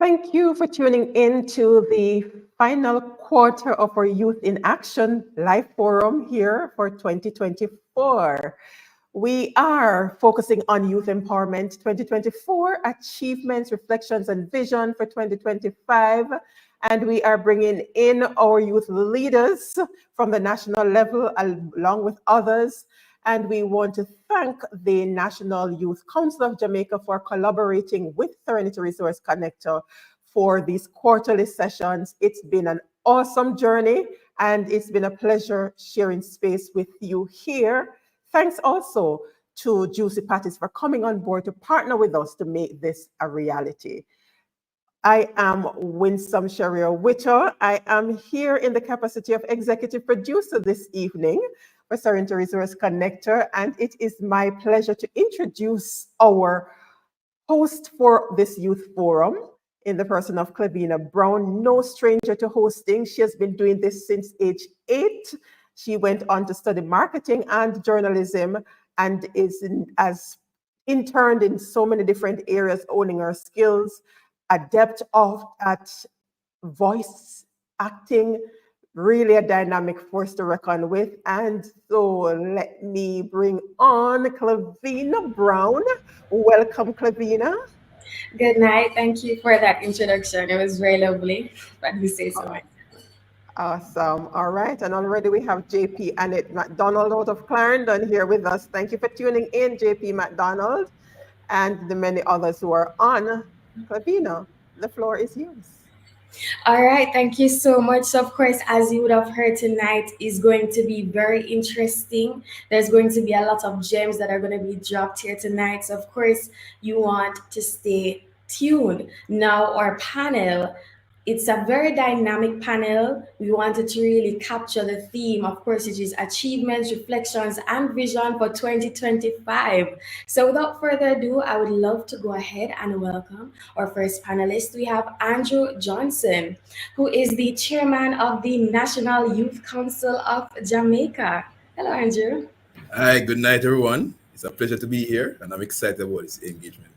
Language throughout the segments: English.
Thank you for tuning in to the final quarter of our Youth in Action Live Forum here for 2024. We are focusing on youth empowerment 2024, achievements, reflections, and vision for 2025. And we are bringing in our youth leaders from the national level along with others. And we want to thank the National Youth Council of Jamaica for collaborating with Serenity Resource Connector for these quarterly sessions. It's been an awesome journey, and it's been a pleasure sharing space with you here. Thanks also to Juici Patties for coming on board to partner with us to make this a reality. I am Winsome Sheri-Gaye. I am here in the capacity of executive producer this evening for Serenity Resource Connector, and it is my pleasure to introduce our host for this youth forum in the person of Clevena Brown, no stranger to hosting. She has been doing this since age 8. She went on to study marketing and journalism and has interned in so many different areas, owning her skills, adept at voice acting, really a dynamic force to reckon with. And so let me bring on Clevena Brown. Welcome, Clevena. Good night. Thank you for that introduction. It was very lovely. But you say so. Awesome. All right. And already we have JP Annette McDonald out of Clarendon here with us. Thank you for tuning in, JP McDonald, and the many others who are on. Clevena, the floor is yours. All right, thank you so much. So of course, as you would have heard tonight, is going to be very interesting. There's going to be a lot of gems that are going to be dropped here tonight. So of course, you want to stay tuned. Now our panel, it's a very dynamic panel. We wanted to really capture the theme, of course, which is achievements, reflections, and vision for 2025. So without further ado, I would love to go ahead and welcome our first panelist. We have Andrew Johnson, who is the chairman of the National Youth Council of Jamaica. Hello, Andrew. Hi, good night, everyone. It's a pleasure to be here, and I'm excited about this engagement.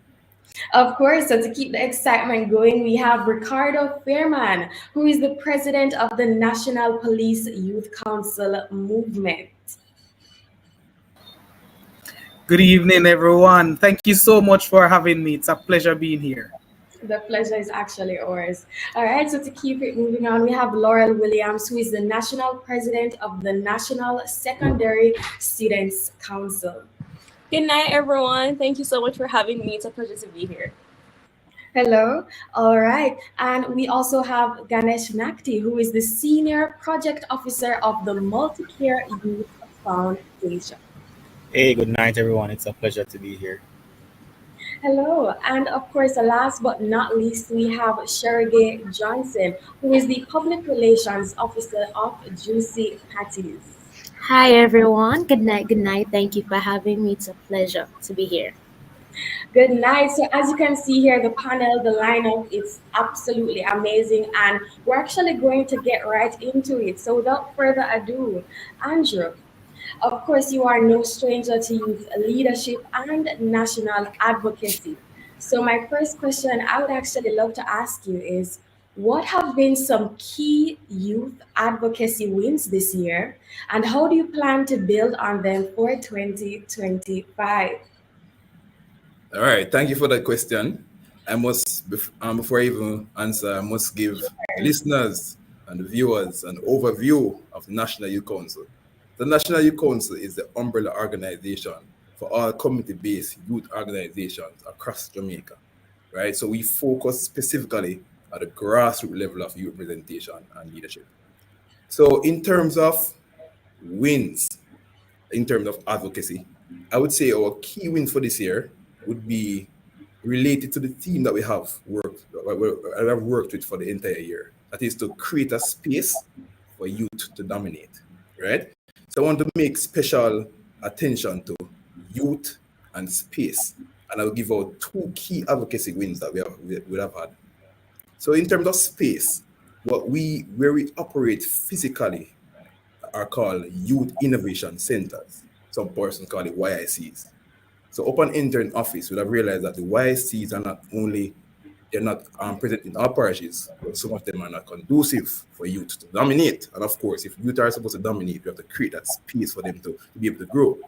Of course, so to keep the excitement going, we have Ricardo Fairman, who is the president of the National Police Youth Council movement. Good evening, everyone. Thank you so much for having me. It's a pleasure being here. The pleasure is actually ours. All right, so to keep it moving on, we have Laurel Williams, who is the national president of the National Secondary Students Council. Good night, everyone. Thank you so much for having me. It's a pleasure to be here. Hello. All right. And we also have Ganesh Nactie, who is the Senior Project Officer of the Multicare Youth Foundation. Hey, good night, everyone. It's a pleasure to be here. Hello. And of course, last but not least, we have Sheri-Gaye Johnson, who is the Public Relations Officer of Juici Patties. Hi, everyone. Good night. Good night. Thank you for having me. It's a pleasure to be here. Good night. So as you can see here, the panel, the lineup, it's absolutely amazing. And we're actually going to get right into it. So without further ado, Andrew, of course, you are no stranger to youth leadership and national advocacy. So my first question I would actually love to ask you is, what have been some key youth advocacy wins this year, and how do you plan to build on them for 2025? All right, thank you for that question. I must, before I even answer, I must give the listeners and the viewers an overview of the National Youth Council. The National Youth Council is the umbrella organization for all community-based youth organizations across Jamaica, right? So we focus specifically at the grassroots level of youth representation and leadership. So in terms of wins, in terms of advocacy, I would say our key wins for this year would be related to the theme that we have worked with for the entire year. That is to create a space for youth to dominate, right? So I want to make special attention to youth and space, and I'll give out 2 key advocacy wins that we have had. So in terms of space, where we operate physically are called Youth Innovation Centers. Some persons call it YICs. So upon entering office, we'll have realized that the YICs are not only they're not present in all parishes, but some of them are not conducive for youth to dominate. And of course, if youth are supposed to dominate, we have to create that space for them to be able to grow.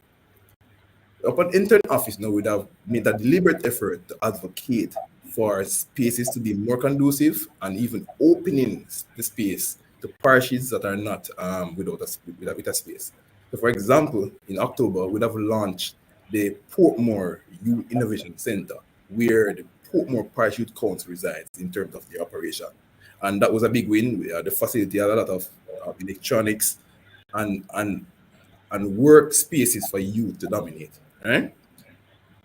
Upon entering office now, we have made a deliberate effort to advocate for spaces to be more conducive and even opening the space to parishes that are not with a space. So, for example, in October, we'd have launched the Portmore Youth Innovation Center, where the Portmore Parish Youth Council resides in terms of the operation. And that was a big win. The facility had a lot of electronics and work spaces for youth to dominate. Right?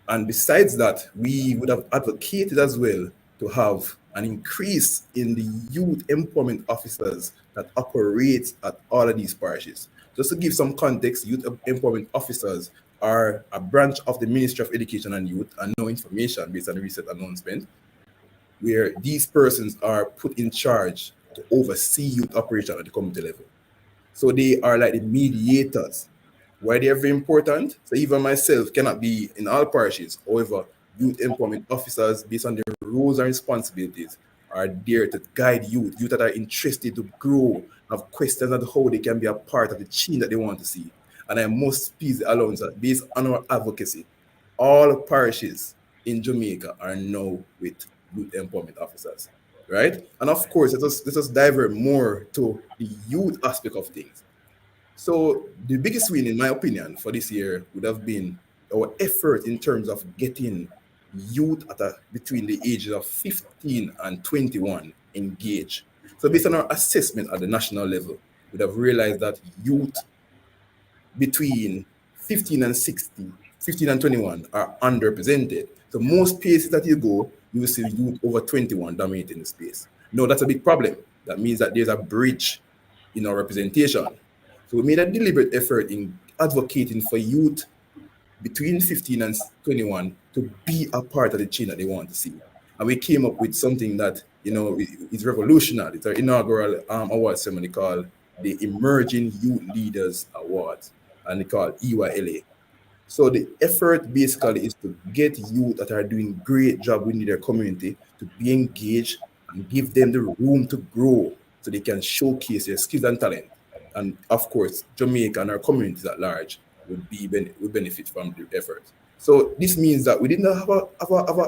And besides that, we would have advocated as well to have an increase in the youth empowerment officers that operate at all of these parishes. Just to give some context, youth empowerment officers are a branch of the Ministry of Education and Youth, and no information based on the recent announcement, where these persons are put in charge to oversee youth operation at the community level. So they are like the mediators. Why they are very important? So even myself cannot be in all parishes. However, youth empowerment officers, based on their roles and responsibilities, are there to guide youth that are interested to grow, have questions on how they can be a part of the change that they want to see. And I must please the allowance that based on our advocacy, all parishes in Jamaica are now with youth empowerment officers, right? And of course, let us divert more to the youth aspect of things. So the biggest win, in my opinion, for this year would have been our effort in terms of getting youth between the ages of 15 and 21 engaged. So based on our assessment at the national level, we'd have realized that youth between 15 and 60, 15 and 21 are underrepresented. So most places that you go, you will see youth over 21 dominating the space. No, that's a big problem. That means that there's a bridge in our representation. So we made a deliberate effort in advocating for youth between 15 and 21 to be a part of the change that they want to see. And we came up with something that, is revolutionary. It's our inaugural award ceremony called the Emerging Youth Leaders Awards, and they call EYLA. So the effort basically is to get youth that are doing great job within their community to be engaged and give them the room to grow so they can showcase their skills and talent. And of course, Jamaica and our communities at large would benefit from the effort. So this means that we didn't have a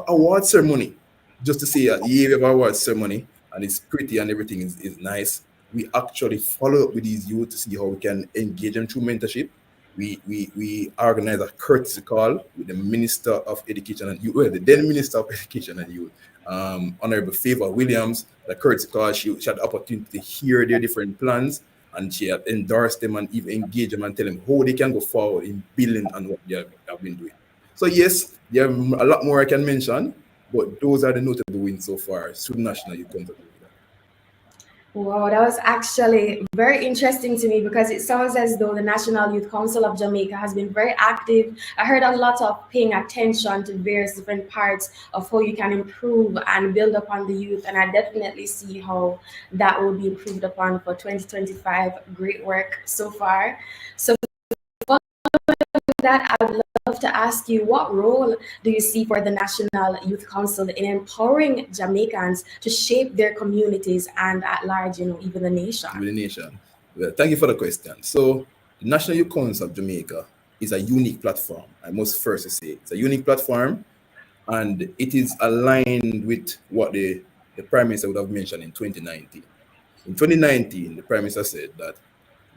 award ceremony just to say, yeah, we have an award ceremony and it's pretty and everything is nice. We actually follow up with these youth to see how we can engage them through mentorship. We organize a courtesy call with the Minister of Education and Youth, the then Minister of Education and Youth, Honorable Laurel Williams. The courtesy call, she had the opportunity to hear their different plans, and she had endorsed them and even engaged them and tell them how they can go forward in building on what they have been doing. So yes, there are a lot more I can mention, but those are the notable wins so far through National Youth Council. Wow, that was actually very interesting to me because it sounds as though the National Youth Council of Jamaica has been very active. I heard a lot of paying attention to various different parts of how you can improve and build upon the youth, and I definitely see how that will be improved upon for 2025. Great work so far. So following that, I would love to ask you, what role do you see for the National Youth Council in empowering Jamaicans to shape their communities and at large, even the nation? Well, thank you for the question. So the National Youth Council of Jamaica is a unique platform. I must first say it's a unique platform, and it is aligned with what the Prime Minister would have mentioned in 2019. In 2019, the Prime Minister said that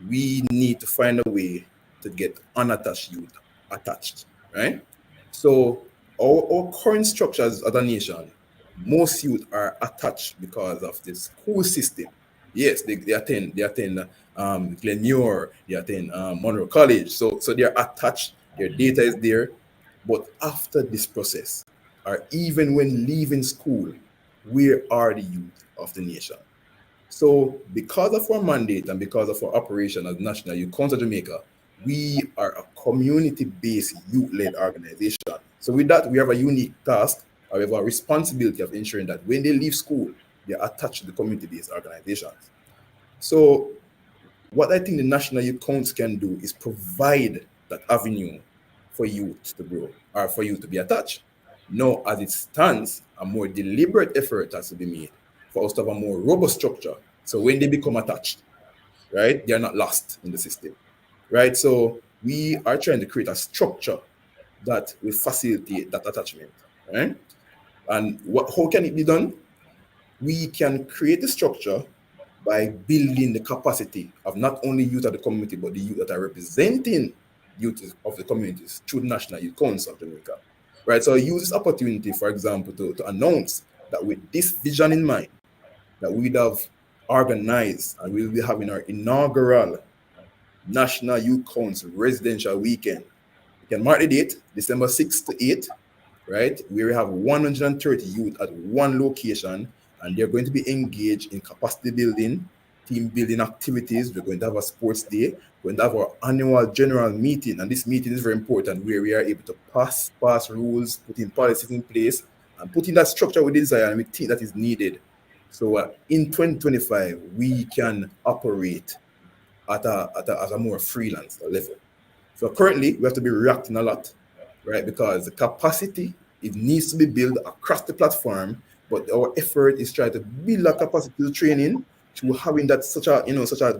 we need to find a way to get unattached youth attached, right? So our current structures as a nation, most youth are attached because of the school system. Yes, they attend Glenmuir, they attend Monroe College. So they're attached, their data is there. But after this process, or even when leaving school, where are the youth of the nation? So because of our mandate and because of our operation as National Youth Council of Jamaica, we are a community-based youth-led organization. So with that, we have a unique task, or we have a responsibility of ensuring that when they leave school, they are attached to the community-based organizations. So what I think the National Youth Council can do is provide that avenue for youth to grow, or for youth to be attached. Now, as it stands, a more deliberate effort has to be made for us to have a more robust structure. So when they become attached, right, they are not lost in the system, right? So we are trying to create a structure that will facilitate that attachment, right? And how can it be done? We can create a structure by building the capacity of not only youth of the community, but the youth that are representing youth of the communities through the National Youth Council of Jamaica, right? So I use this opportunity, for example, to announce that with this vision in mind, that we'd have organized and we'll be having our inaugural National Youth Council Residential Weekend. You can mark the date, December 6th to 8th, right? Where we have 130 youth at one location, and they're going to be engaged in capacity building, team building activities. We're going to have a sports day. We're going to have our annual general meeting, and this meeting is very important, where we are able to pass rules, put in policies in place, and put in that structure we desire and we think that is needed. So in 2025, we can operate at a more freelance level. So currently, we have to be reacting a lot, right? Because the capacity, it needs to be built across the platform, but our effort is trying to build that capacity to training to having that such a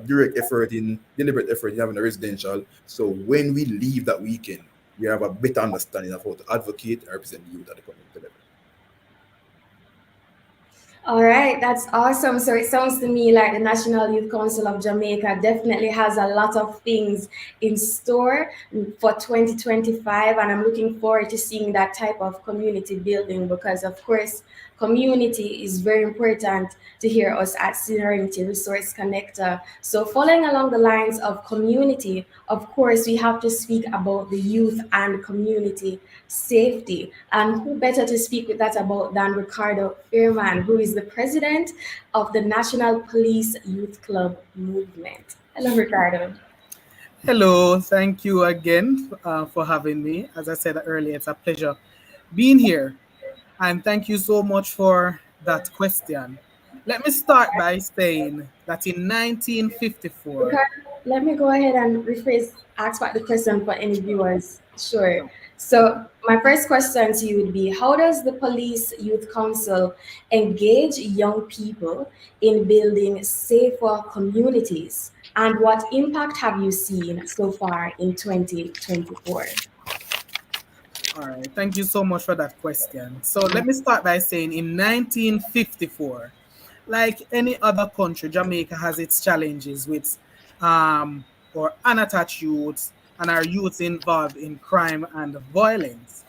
direct effort deliberate effort in having a residential. So when we leave that weekend, we have a better understanding of how to advocate and represent the youth at the community level. All right, that's awesome. So it sounds to me like the National Youth Council of Jamaica definitely has a lot of things in store for 2025, and I'm looking forward to seeing that type of community building, because of course community is very important to hear us at Serenity Resource Connector. So following along the lines of community, of course we have to speak about the youth and community safety. And who better to speak with that about than Ricardo Fairman, who is the president of the National Police Youth Club Movement. Hello, Ricardo. Hello, thank you again for having me. As I said earlier, it's a pleasure being here. And thank you so much for that question. Let me start by saying that in 1954, Ricardo, let me go ahead and ask back the question for any viewers. Sure. So my first question to you would be, how does the Police Youth Council engage young people in building safer communities? And what impact have you seen so far in 2024? all right, thank you so much for that question. So let me start by saying in 1954, like any other country, Jamaica has its challenges with or unattached youths and our youths involved in crime and violence.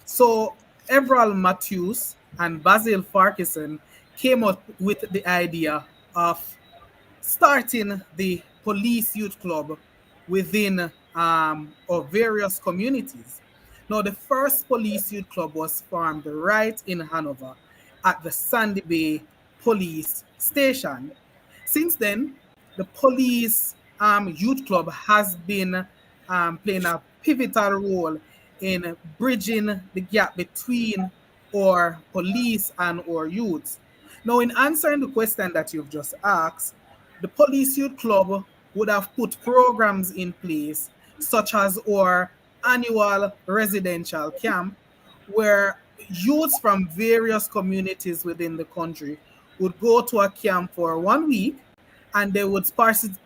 So Everal Matthews and Basil Farquharson came up with the idea of starting the police youth club within or various communities. Now, the first police youth club was formed right in Hanover at the Sandy Bay Police Station. Since then, the police youth club has been playing a pivotal role in bridging the gap between our police and our youths. Now, in answering the question that you've just asked, the Police Youth Club would have put programs in place, such as our annual residential camp, where youths from various communities within the country would go to a camp for 1 week, and they would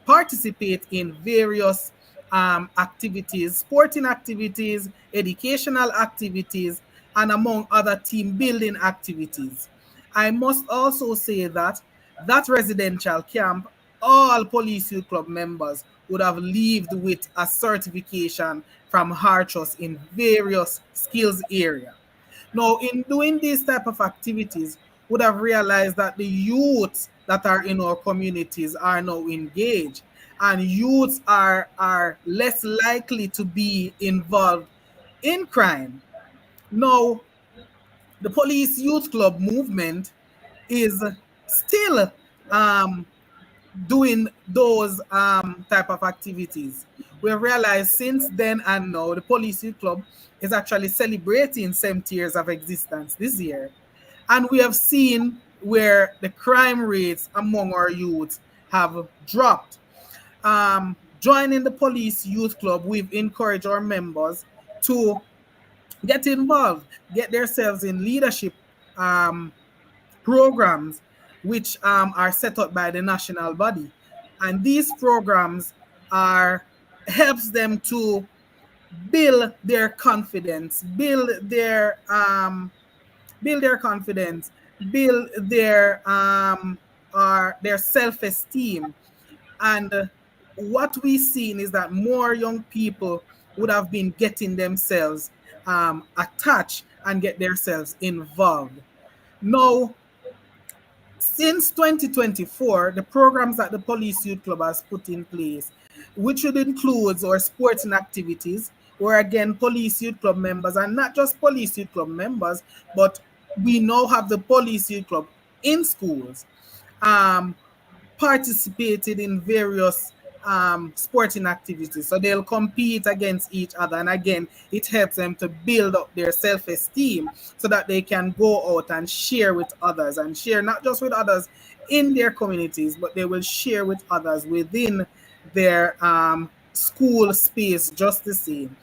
participate in various activities, sporting activities, educational activities, and among other team building activities. I must also say that that residential camp, all Police Youth Club members would have lived with a certification from Hartrust in various skills area. Now, in doing these type of activities, would have realized that the youths that are in our communities are now engaged, and youths are less likely to be involved in crime. Now, the Police Youth Club movement is still doing those type of activities. We realized since then and now the Police Youth Club is actually celebrating 70 years of existence this year. And we have seen where the crime rates among our youth have dropped. Joining the Police Youth Club, we've encouraged our members to get involved, get themselves in leadership programs which are set up by the national body. And these programs are helps them to build their confidence, build their confidence, build their self-esteem. And what we've seen is that more young people would have been getting themselves attached and get themselves involved. Now, since 2024, the programs that the Police Youth Club has put in place, which would include our sporting activities, where again, Police Youth Club members, and not just Police Youth Club members, but we now have the Police Youth Club in schools, um, participated in various sporting activities. So they'll compete against each other. And again, it helps them to build up their self-esteem so that they can go out and share with others, and share not just with others in their communities, but they will share with others within their school space just the same.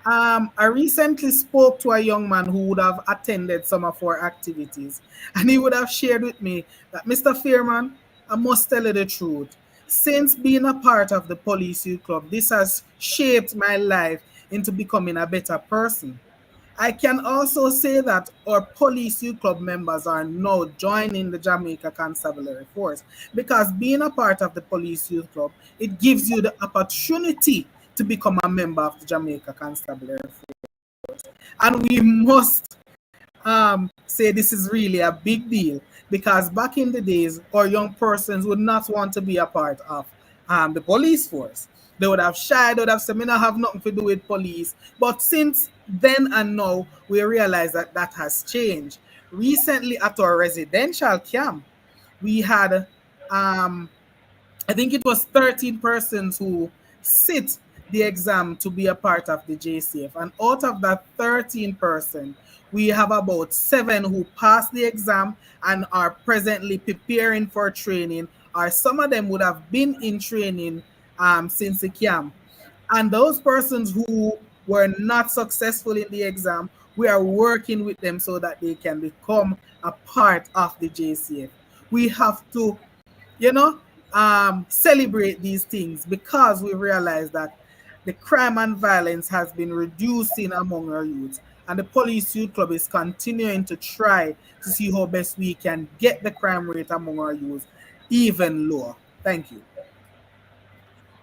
I recently spoke to a young man who would have attended some of our activities, and he would have shared with me that, Mr. Fairman, I must tell you the truth. Since being a part of the Police Youth Club, this has shaped my life into becoming a better person. I can also say that our Police Youth Club members are now joining the Jamaica Constabulary Force, because being a part of the Police Youth Club, it gives you the opportunity to become a member of the Jamaica Constabulary Force. And we must say this is really a big deal, because back in the days, our young persons would not want to be a part of the police force. They would have shied, they would have said, "Me not have nothing to do with police." But since then and now, we realize that that has changed. Recently, at our residential camp, we had I think it was 13 persons who sit the exam to be a part of the JCF. And out of that 13%, we have about 7 who passed the exam and are presently preparing for training, or some of them would have been in training since the camp. And those persons who were not successful in the exam, we are working with them so that they can become a part of the JCF. We have to, you know, celebrate these things, because we realize that the crime and violence has been reducing among our youth. And the Police Youth Club is continuing to try to see how best we can get the crime rate among our youth even lower. Thank you.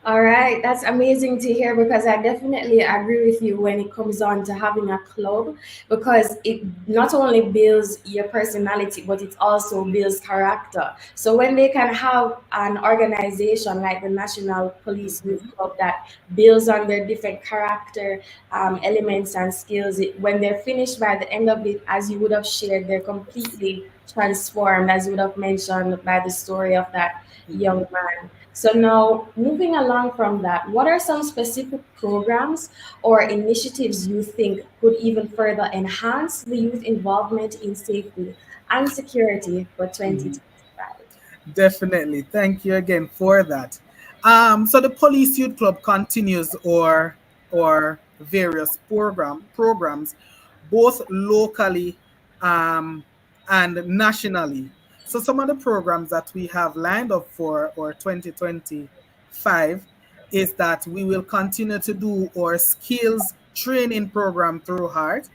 All right, that's amazing to hear, because I definitely agree with you when it comes on to having a club, because it not only builds your personality, but it also builds character. So when they can have an organization like the National Police Youth Club that builds on their different character elements and skills, when they're finished by the end of it, as you would have shared, they're completely transformed, as you would have mentioned by the story of that young man. So now, moving along from that, what are some specific programs or initiatives you think could even further enhance the youth involvement in safety and security for 2025? Definitely. Thank you again for that. So the Police Youth Club continues or various programs, both locally and nationally. So some of the programs that we have lined up for our 2025 is that we will continue to do our skills training program through heart.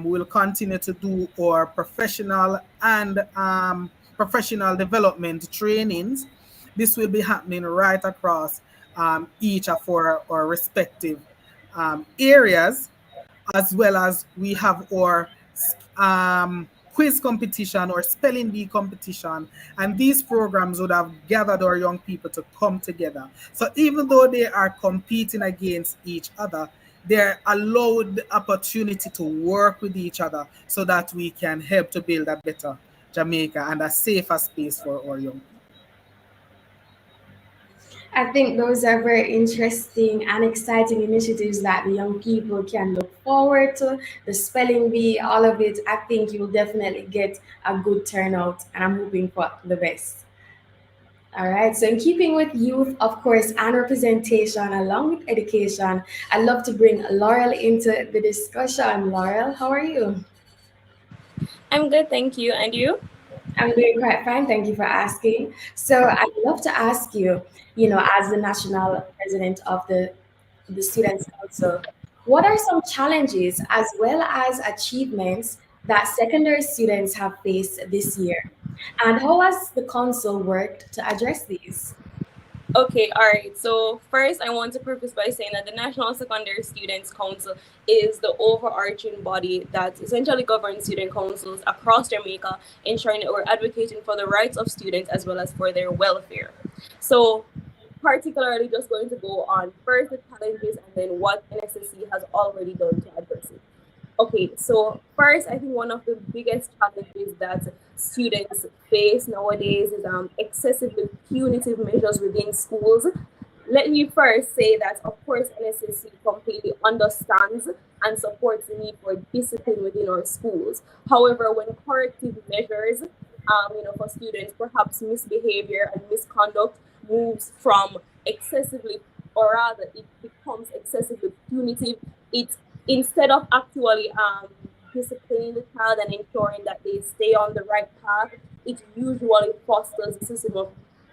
We'll continue to do our professional and professional development trainings. This will be happening right across each of our respective areas, as well as we have our quiz competition or spelling bee competition. And these programs would have gathered our young people to come together. So even though they are competing against each other, they're allowed the opportunity to work with each other so that we can help to build a better Jamaica and a safer space for our young people. I think those are very interesting and exciting initiatives that the young people can look forward to. The spelling bee, all of it, I think you will definitely get a good turnout, and I'm hoping for the best. All right, so in keeping with youth, of course, and representation along with education, I'd love to bring Laurel into the discussion. Laurel, how are you? I'm good, thank you. And you? I'm doing quite fine. Thank you for asking. So I'd love to ask you, as the national president of the Students' Council, what are some challenges as well as achievements that secondary students have faced this year? And how has the council worked to address these? Okay, all right. So first, I want to preface by saying that the National Secondary Students Council is the overarching body that essentially governs student councils across Jamaica, ensuring that we're advocating for the rights of students as well as for their welfare. So particularly just going to go on first the challenges and then what NSSC has already done to address it. Okay, so first, I think one of the biggest challenges that students face nowadays is excessively punitive measures within schools. Let me first say that, of course, NSSC completely understands and supports the need for discipline within our schools. However, when corrective measures, for students, perhaps misbehavior and misconduct moves from excessively, or rather, it becomes excessively punitive. It instead of actually disciplining the child and ensuring that they stay on the right path, it usually fosters a system of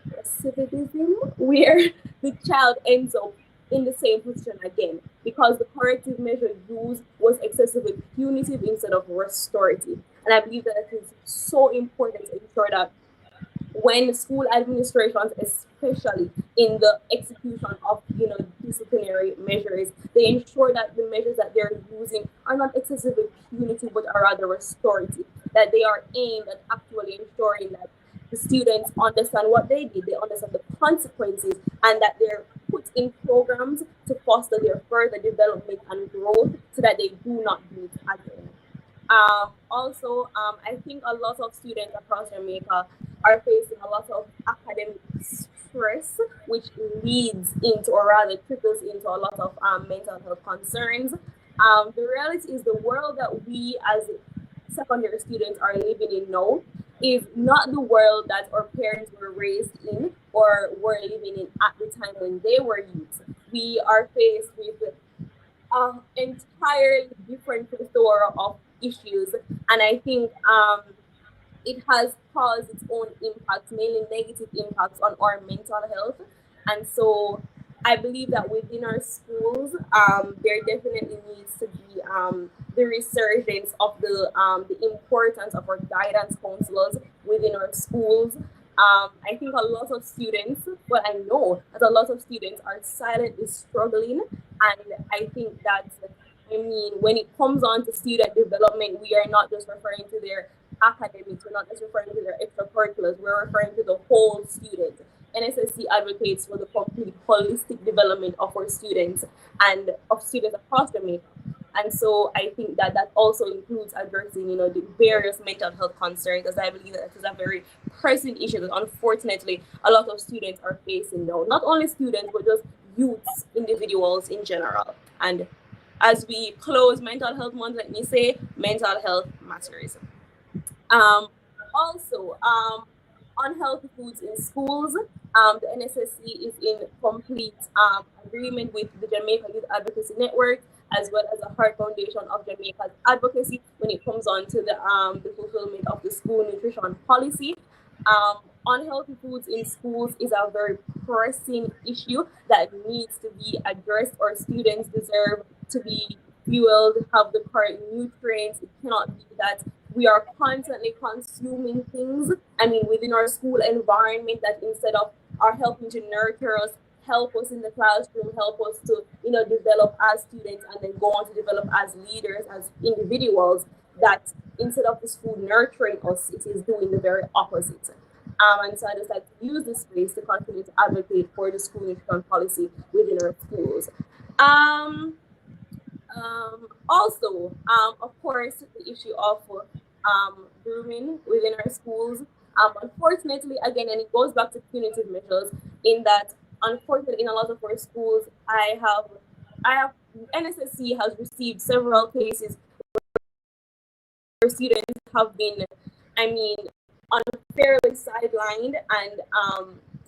recidivism where the child ends up in the same position again because the corrective measure used was excessively punitive instead of restorative. And I believe that it is so important to ensure that when school administrations, especially in the execution of disciplinary measures, they ensure that the measures that they're using are not excessively punitive but are rather restorative, that they are aimed at actually ensuring that the students understand what they did, they understand the consequences, and that they're put in programs to foster their further development and growth so that they do not do it again. I think a lot of students across Jamaica are facing a lot of academic stress, which leads into, or rather trickles into, a lot of mental health concerns. The reality is the world that we as secondary students are living in now is not the world that our parents were raised in or were living in at the time when they were youth. We are faced with entirely different plethora of issues, and I think it has caused its own impacts, mainly negative impacts on our mental health. And so I believe that within our schools, there definitely needs to be the resurgence of the importance of our guidance counselors within our schools. I think a lot of students, well, I know that a lot of students are silently struggling, and I think that, when it comes on to student development, we are not just referring to their academics, we're not just referring to their extracurriculars, we're referring to the whole student. NSSC advocates for the complete holistic development of our students and of students across Jamaica. And so I think that that also includes addressing, the various mental health concerns, as I believe that is a very pressing issue that unfortunately a lot of students are facing now. Not only students, but just youths, individuals in general. And as we close Mental Health Month, let me say mental health matters. Also, unhealthy foods in schools. The NSSC is in complete agreement with the Jamaica Youth Advocacy Network, as well as the Heart Foundation of Jamaica's advocacy when it comes on to the fulfillment of the school nutrition policy. Unhealthy foods in schools is a very pressing issue that needs to be addressed. Our students deserve to be fueled, have the correct nutrients. It cannot be that we are constantly consuming things, within our school environment, that instead of are helping to nurture us, help us in the classroom, help us to, develop as students and then go on to develop as leaders, as individuals, that instead of the school nurturing us, it is doing the very opposite. And so I just like to use this space to continue to advocate for the school nutrition policy within our schools. Of course, the issue of grooming within our schools. Unfortunately, again, and it goes back to punitive measures, in that, unfortunately, in a lot of our schools, I have NSSC has received several cases where students have been, unfairly sidelined and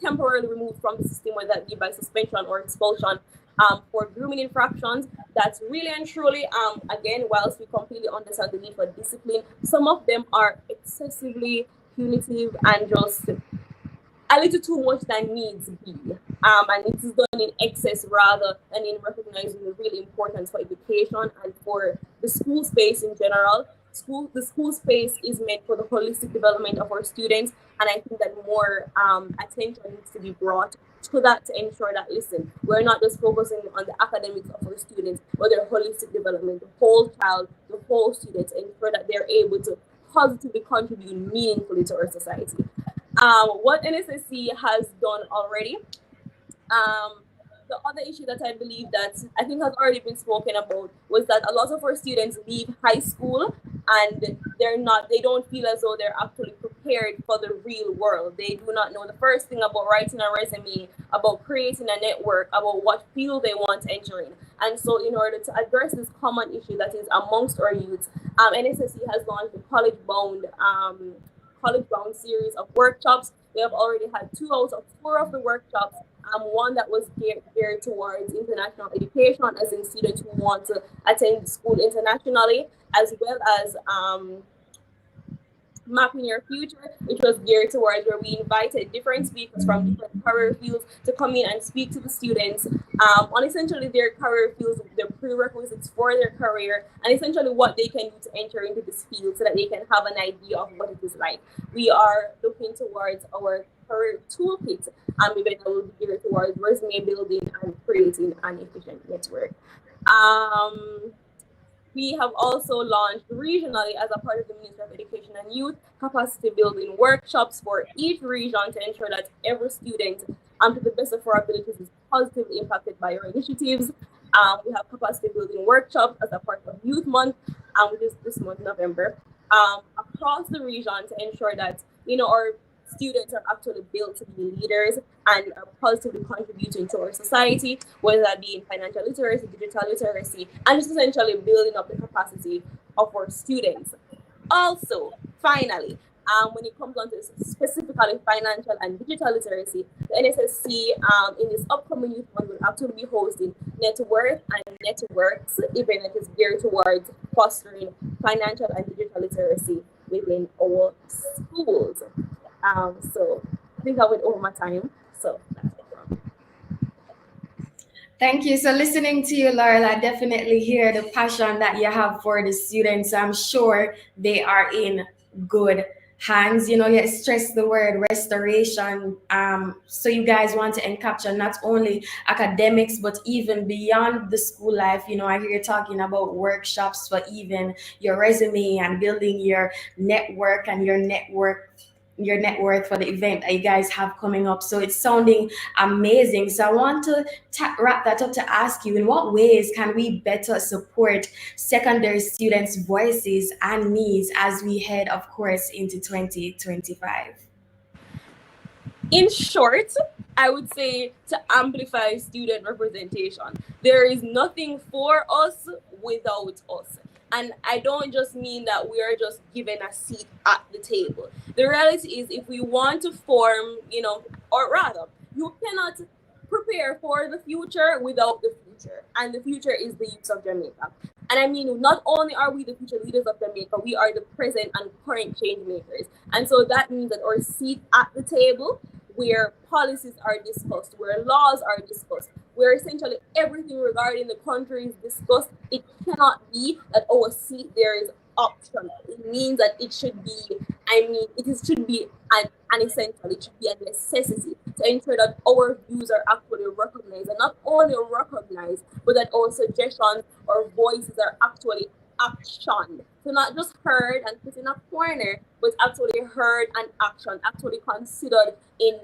temporarily removed from the system, whether that be by suspension or expulsion, for grooming infractions. That's really and truly, again, whilst we completely understand the need for discipline, some of them are excessively punitive and just a little too much than needs be. And it is done in excess rather than in recognizing the real importance for education and for the school space in general. The school space is meant for the holistic development of our students, and I think that more attention needs to be brought to that to ensure that, listen, we're not just focusing on the academics of our students, but their holistic development, the whole child, the whole student, to ensure that they're able to positively contribute meaningfully to our society. What NSSC has done already, the other issue that I believe that I think has already been spoken about was that a lot of our students leave high school and they don't feel as though they're actually prepared for the real world. They do not know the first thing about writing a resume, about creating a network, about what field they want to enter in. And so in order to address this common issue that is amongst our youth, NSSC has launched a college-bound series of workshops. We have already had 2 out of 4 of the workshops. One that was geared towards international education, as in students who want to attend school internationally, as well as mapping your future, which was geared towards where we invited different speakers from different career fields to come in and speak to the students on essentially their career fields, their prerequisites for their career, and essentially what they can do to enter into this field so that they can have an idea of what it is like. We are looking towards our career toolkit, and we will be geared towards resume building and creating an efficient network. We have also launched regionally, as a part of the Ministry of Education and Youth, capacity building workshops for each region to ensure that every student, to the best of our abilities, is positively impacted by our initiatives. We have capacity building workshops as a part of Youth Month, which is this month, November, across the region to ensure that our students are actually built to be leaders and are positively contributing to our society, whether that be in financial literacy, digital literacy, and just essentially building up the capacity of our students. Also, finally, when it comes on to specifically financial and digital literacy, the NSSC in this upcoming Youth Month will actually be hosting Net Worth and Networks event that is geared towards fostering financial and digital literacy within our schools. So I think I went over my time. So that's it. Thank you. So listening to you, Laurel, I definitely hear the passion that you have for the students. I'm sure they are in good hands. You stress the word restoration. So you guys want to encapture not only academics, but even beyond the school life. I hear you talking about workshops for even your resume and building your network and your net worth for the event that you guys have coming up. So it's sounding amazing. So I want to wrap that up to ask you, in what ways can we better support secondary students' voices and needs as we head, of course, into 2025? In short, I would say to amplify student representation. There is nothing for us without us. And I don't just mean that we are just given a seat at the table. The reality is, if we want to form, or rather, you cannot prepare for the future without the future. And the future is the youth of Jamaica. And I mean, not only are we the future leaders of Jamaica, we are the present and current change makers. And so that means that our seat at the table, where policies are discussed, where laws are discussed, where essentially everything regarding the country is discussed, it cannot be that our seat there is optional. It means that it should be, should be an essential, it should be a necessity to ensure that our views are actually recognized, and not only recognized, but that our suggestions or voices are actually actioned. So not just heard and put in a corner, but actually heard and actioned, actually considered in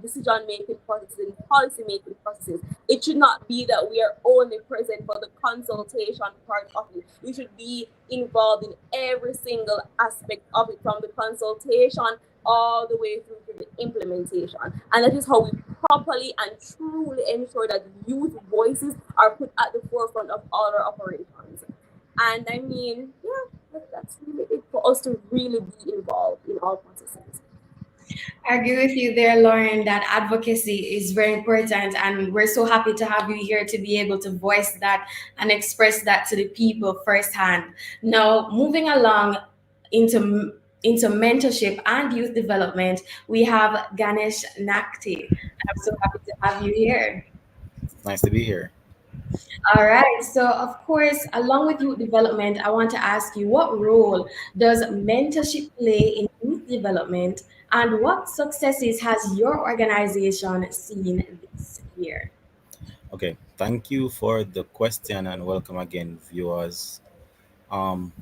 decision-making processes, in policy-making processes. It should not be that we are only present for the consultation part of it. We should be involved in every single aspect of it, from the consultation all the way through to the implementation. And that is how we properly and truly ensure that youth voices are put at the forefront of all our operations. And I mean, that's really it for us to really be involved in all processes. I agree with you there, Lauren, that advocacy is very important. And we're so happy to have you here to be able to voice that and express that to the people firsthand. Now, moving along into mentorship and youth development, we have Ganesh Nactie. I'm so happy to have you here. Nice to be here. All right. So, of course, along with youth development, I want to ask you what role does mentorship play in youth development and what successes has your organization seen this year? Okay, thank you for the question and welcome again, viewers. Um,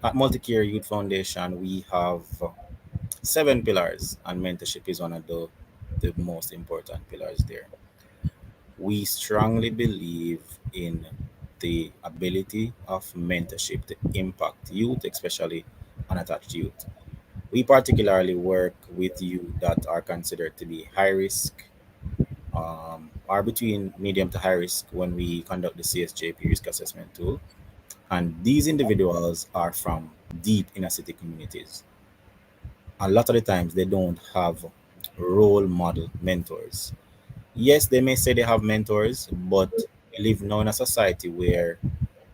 at Multicare Youth Foundation, we have 7 pillars, and mentorship is one of the most important pillars there. We strongly believe in the ability of mentorship to impact youth, especially unattached youth. We particularly work with youth that are considered to be high risk, are between medium to high risk when we conduct the CSJP risk assessment tool. And these individuals are from deep inner city communities. A lot of the times they don't have role model mentors. Yes, they may say they have mentors, but we live now in a society where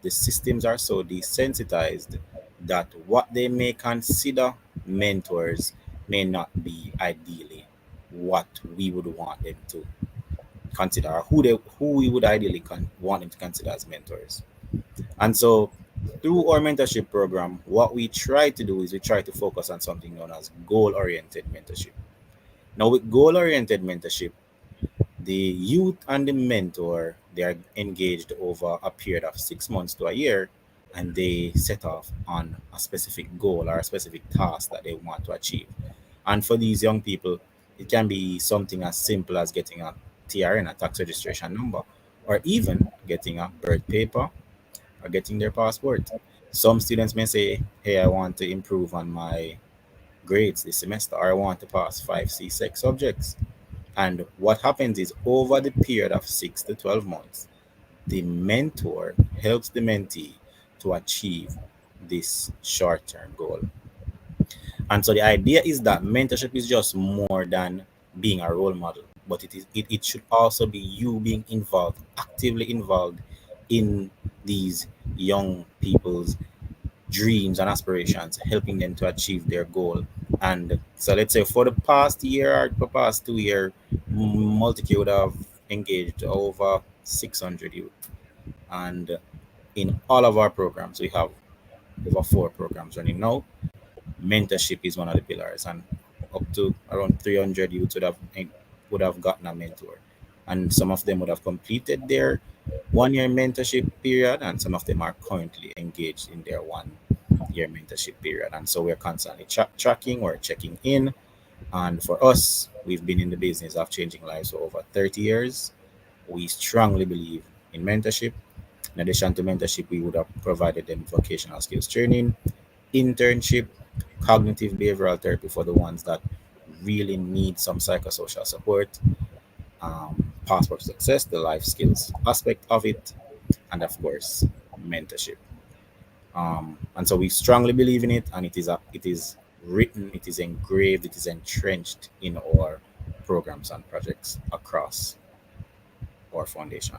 the systems are so desensitized that what they may consider mentors may not be ideally what we would want them to consider, or who we would ideally want them to consider as mentors. And so through our mentorship program, what we try to do is we try to focus on something known as goal oriented mentorship. Now, with goal oriented mentorship, the youth and the mentor, they are engaged over a period of 6 months to a year, and they set off on a specific goal or a specific task that they want to achieve. And for these young people, it can be something as simple as getting a TRN, a tax registration number, or even getting a birth paper or getting their passport. Some students may say, hey, I want to improve on my grades this semester, or I want to pass 5 C6 subjects. And what happens is over the period of 6 to 12 months, the mentor helps the mentee to achieve this short term goal. And so the idea is that mentorship is just more than being a role model, but it should also be you being involved, actively involved in these young people's dreams and aspirations, helping them to achieve their goal. And so let's say for the past year or the past 2 year, Multicare would have engaged over 600 youth. And in all of our programs, we have over 4 programs running now. Mentorship is one of the pillars, and up to around 300 youth would have gotten a mentor, and some of them would have completed their 1 year mentorship period, and some of them are currently engaged in their 1 year mentorship period. And so we're constantly tracking or checking in. And for us, we've been in the business of changing lives for over 30 years. We strongly believe in mentorship. In addition to mentorship, we would have provided them vocational skills training, internship, cognitive behavioral therapy for the ones that really need some psychosocial support, passport success, the life skills aspect of it, and of course, mentorship. And so we strongly believe in it, and it is written, it is engraved, it is entrenched in our programs and projects across our foundation.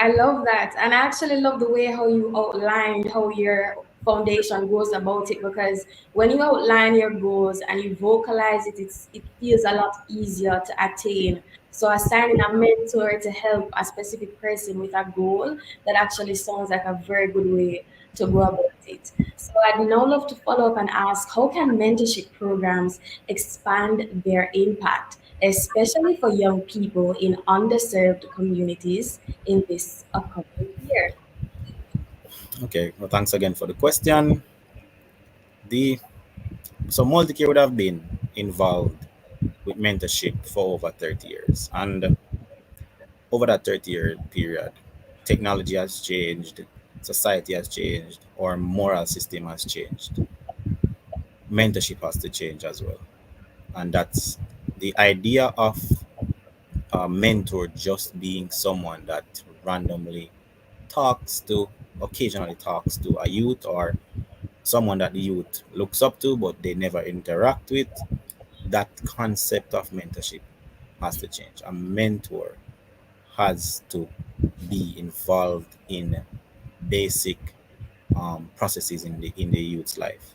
I love that. And I actually love the way how you outlined how your foundation goes about it, because when you outline your goals and you vocalize it, it feels a lot easier to attain. So assigning a mentor to help a specific person with a goal, that actually sounds like a very good way to go about it. So I'd now love to follow up and ask, how can mentorship programs expand their impact, especially for young people in underserved communities in this upcoming year? Okay, well, thanks again for the question. The So Multicare would have been involved with mentorship for over 30 years. And over that 30-year period, technology has changed, society has changed, our moral system has changed. Mentorship has to change as well. And that's the idea of a mentor just being someone that randomly talks to, occasionally talks to a youth or someone that the youth looks up to, but they never interact with. That concept of mentorship has to change. A mentor has to be involved in basic processes in the youth's life.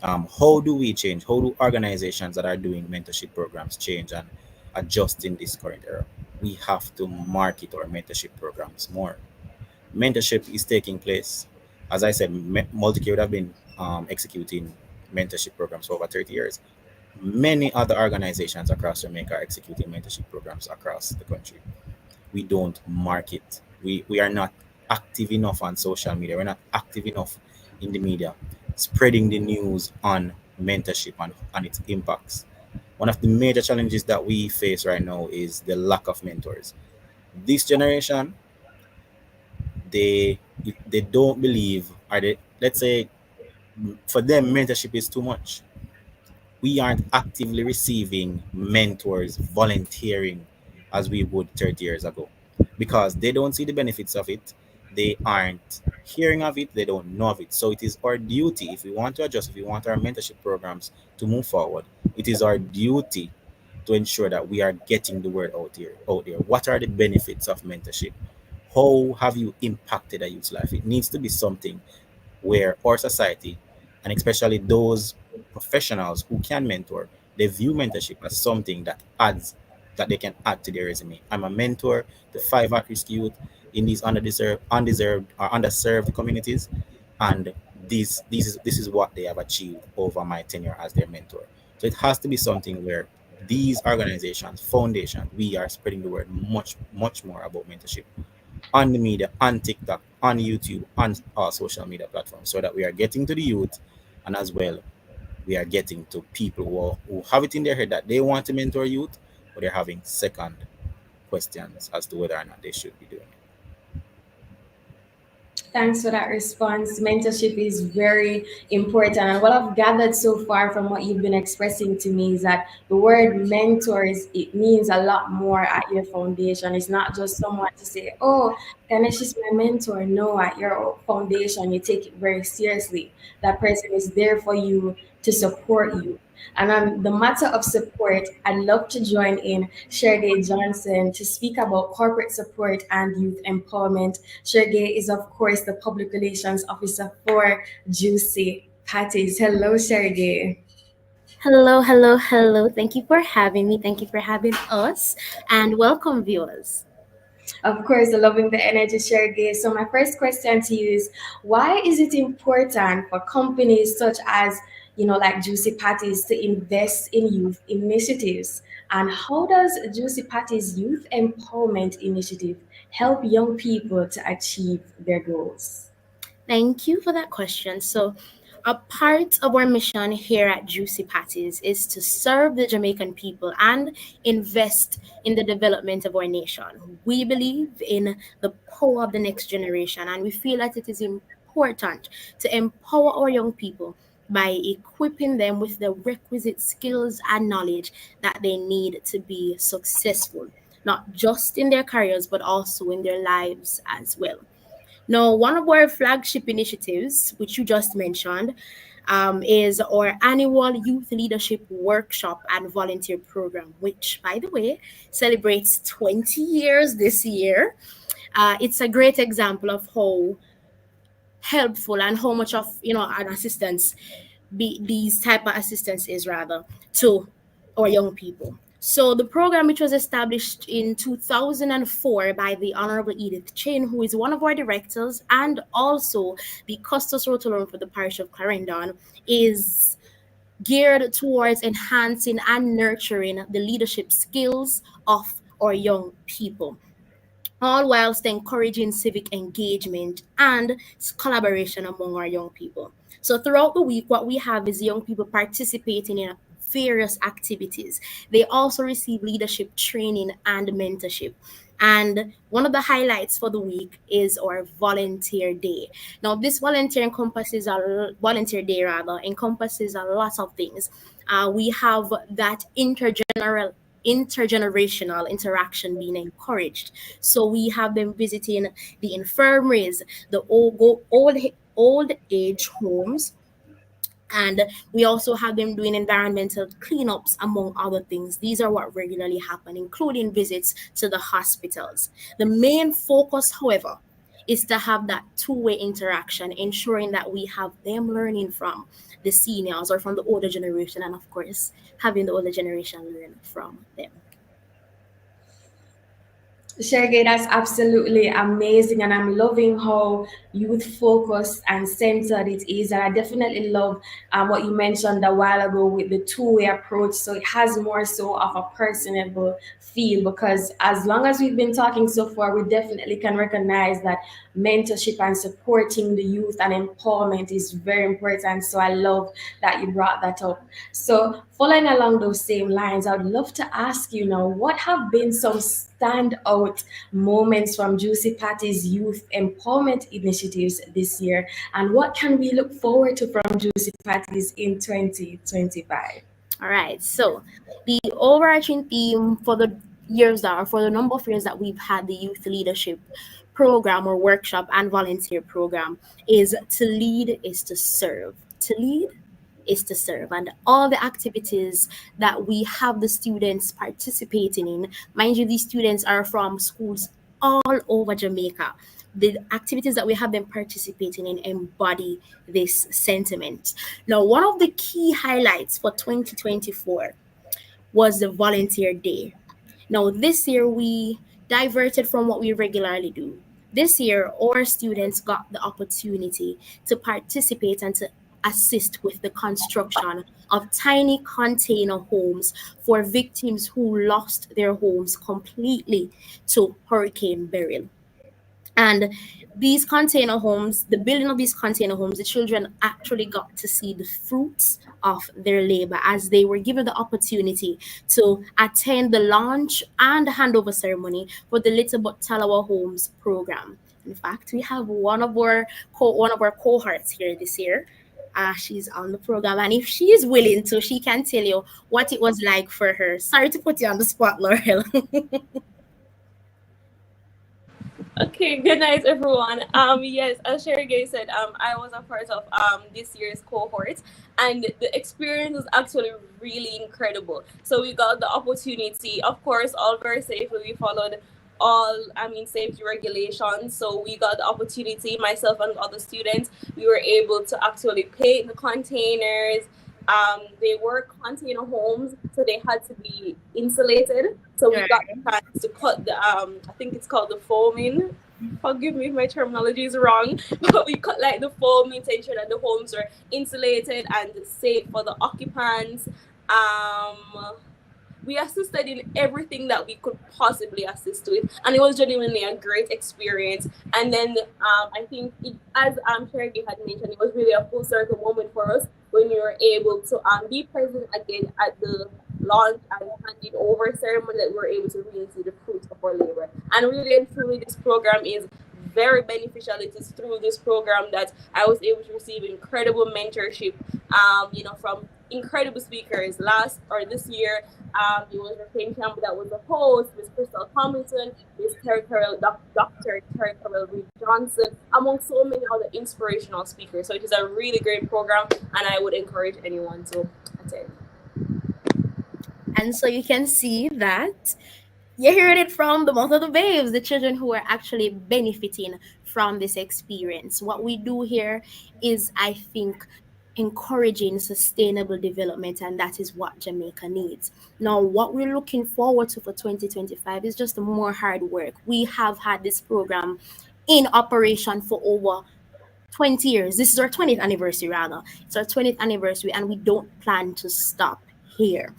How do we change? How do organizations that are doing mentorship programs change and adjust in this current era? We have to market our mentorship programs more. Mentorship is taking place. As I said, Multicare would have been executing mentorship programs for over 30 years. Many other organizations across Jamaica are executing mentorship programs across the country. We don't market. We are not active enough on social media. We're not active enough in the media, spreading the news on mentorship and its impacts. One of the major challenges that we face right now is the lack of mentors. This generation, they they don't believe, or they, let's say, for them mentorship is too much. We aren't actively receiving mentors volunteering as we would 30 years ago because they don't see the benefits of it. They aren't hearing of it. They don't know of it. So it is our duty, if we want to adjust, if we want our mentorship programs to move forward, it is our duty to ensure that we are getting the word out there. What are the benefits of mentorship? How have you impacted a youth's life? It needs to be something where our society, and especially those professionals who can mentor, they view mentorship as something that they can add to their resume. I'm a mentor to 5 at-risk youth in these undeserved or underserved communities, and this is what they have achieved over my tenure as their mentor. So it has to be something where these organizations, foundations, we are spreading the word much more about mentorship on the media, on TikTok, on YouTube, on our social media platforms, so that we are getting to the youth, and as well we are getting to people who have it in their head that they want to mentor youth, but they're having second questions as to whether or not they should be doing it. Thanks for that response. Mentorship is very important. And what I've gathered so far from what you've been expressing to me is that the word mentors, it means a lot more at your foundation. It's not just someone to say, oh, Ganesh is my mentor. No, at your foundation, you take it very seriously. That person is there for you to support you. And on the matter of support, I'd love to join in Sheri-Gaye Johnson to speak about corporate support and youth empowerment. Sheri-Gaye is, of course, the public relations officer for Juici. Patties. Hello, Sheri-Gaye. Hello, hello, hello. Thank you for having me. Thank you for having us. And welcome, viewers. Of course, loving the energy, Sheri-Gaye. So my first question to you is, why is it important for companies such as, like Juici Patties to invest in youth initiatives? And how does Juici Patties Youth Empowerment Initiative help young people to achieve their goals? Thank you for that question. So, a part of our mission here at Juici Patties is to serve the Jamaican people and invest in the development of our nation. We believe in the power of the next generation, and we feel that it is important to empower our young people by equipping them with the requisite skills and knowledge that they need to be successful, not just in their careers, but also in their lives as well. Now, one of our flagship initiatives, which you just mentioned, is our annual Youth Leadership Workshop and Volunteer Program, which, by the way, celebrates 20 years this year. It's a great example of how helpful and how much of an assistance these type of assistance is rather to our young people. So the program, which was established in 2004 by the Honorable Edith Chin, who is one of our directors and also the Custos Rotolone for the parish of Clarendon, is geared towards enhancing and nurturing the leadership skills of our young people, all whilst encouraging civic engagement and collaboration among our young people. So throughout the week, what we have is young people participating in various activities. They also receive leadership training and mentorship. And one of the highlights for the week is our volunteer day. Now, this volunteer day rather encompasses a lot of things. We have that intergenerational interaction being encouraged. So we have them visiting the infirmaries, the old age homes, And we also have them doing environmental cleanups, among other things. These are what regularly happen, including visits to the hospitals. The main focus, however, is to have that two-way interaction, ensuring that we have them learning from the seniors or from the older generation, and of course, having the older generation learn from them. Sheri-Gaye, that's absolutely amazing, and I'm loving how youth focused and centered it is. And I definitely love what you mentioned a while ago with the two-way approach. So it has more so of a personable feel, because as long as we've been talking so far, we definitely can recognize that mentorship and supporting the youth and empowerment is very important. So I love that you brought that up. So following along those same lines, I would love to ask you now, what have been some standout moments from Juici Patties youth empowerment initiatives this year, and what can we look forward to from Juici Patties in 2025? All right. So the overarching theme for the years that, or for the number of years that we've had the youth leadership program or workshop and volunteer program, is to lead is to serve. To lead is to serve. And all the activities that we have the students participating in, mind you, these students are from schools all over Jamaica. The activities that we have them participating in embody this sentiment. Now, one of the key highlights for 2024 was the volunteer day. Now, this year we diverted from what we regularly do. This year, our students got the opportunity to participate and to assist with the construction of tiny container homes for victims who lost their homes completely to Hurricane Beryl. And these container homes, the building of these container homes, the children actually got to see the fruits of their labor as they were given the opportunity to attend the launch and handover ceremony for the Little But Talawa Homes program. In fact, we have one of our cohorts here this year. She's on the program, and if she is willing to, she can tell you what it was like for her. Sorry to put you on the spot, Laurel. Okay, good night, everyone. Yes, as Sheri-Gaye said, I was a part of this year's cohort, and the experience was actually really incredible. So we got the opportunity, of course, all very safely. We followed safety regulations. So we got the opportunity, myself and other students, we were able to actually paint the containers. They were container homes, so they had to be insulated. So we got the chance to cut the I think it's called the foaming. Forgive me if my terminology is wrong, but we cut like the foaming to ensure that the homes were insulated and safe for the occupants. We assisted in everything that we could possibly assist with, and it was genuinely a great experience. And then I think as Sheri-Gaye had mentioned, it was really a full circle moment for us when we were able to be present again at the launch and handing over ceremony, that we were able to really see the fruits of our labor. And really and truly, this program is very beneficial. It is through this program that I was able to receive incredible mentorship, from incredible speakers. This year, it was Rafael Campbell that was the host, Miss Crystal Tomlinson, Miss Dr. Terry Carell Johnson, among so many other inspirational speakers. So it is a really great program, and I would encourage anyone to attend. And so you can see that you heard it from the mouth of the babes, the children who are actually benefiting from this experience. What we do here is, I think, encouraging sustainable development, and that is what Jamaica needs. Now, what we're looking forward to for 2025 is just more hard work. We have had this program in operation for over 20 years. This is our 20th anniversary, rather. It's our 20th anniversary, and we don't plan to stop here.